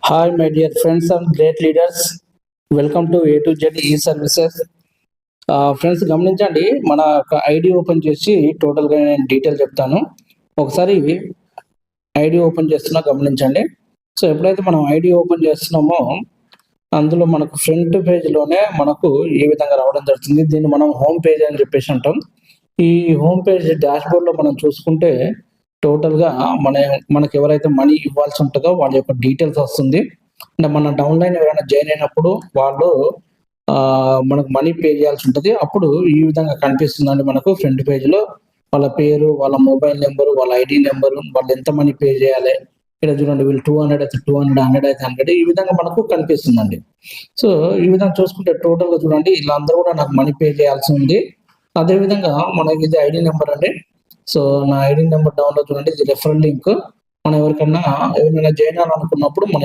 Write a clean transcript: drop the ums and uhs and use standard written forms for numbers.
Hi, my dear friends and great leaders. Welcome to A to Z ఈ services. Friends గమనించండి, మన ID open చేసి టోటల్గా నేను డీటెయిల్ చెప్తాను. ఒకసారి ఐడి ఓపెన్ చేస్తున్నా గమనించండి. సో ఎప్పుడైతే మనం ఐడి ఓపెన్ చేస్తున్నామో అందులో మనకు ఫ్రంట్ పేజ్లోనే మనకు ఈ విధంగా రావడం జరుగుతుంది. దీన్ని మనం హోమ్ పేజ్ అని చెప్పేసి అంటాం. ఈ హోమ్ పేజ్ డాష్బోర్డ్లో మనం చూసుకుంటే టోటల్గా మనకు ఎవరైతే మనీ ఇవ్వాల్సి ఉంటుందో వాళ్ళ యొక్క డీటెయిల్స్ వస్తుంది. అంటే మన డౌన్లైన్ ఎవరైనా జాయిన్ అయినప్పుడు వాళ్ళు మనకు మనీ పే చేయాల్సి ఉంటుంది. అప్పుడు ఈ విధంగా కనిపిస్తుందండి మనకు ఫ్రంట్ పేజ్లో వాళ్ళ పేరు, వాళ్ళ మొబైల్ నెంబరు, వాళ్ళ ఐడి నెంబరు, వాళ్ళు ఎంత మనీ పే చేయాలి. ఇక్కడ చూడండి, వీళ్ళు 200 అయితే 200, 100 అయితే 100, ఈ విధంగా మనకు కనిపిస్తుందండి. సో ఈ విధంగా చూసుకుంటే టోటల్గా చూడండి, ఇలా అందరూ కూడా నాకు మనీ పే చేయాల్సి ఉంది. అదేవిధంగా మనకి ఇది ఐడి నెంబర్ అండి. సో నా ఐడి నెంబర్ డౌన్లోడ్ చూడండి, ఇది రెఫరల్ లింక్. మనం ఎవరికైనా జాయిన్ అవ్వాలనుకున్నప్పుడు మన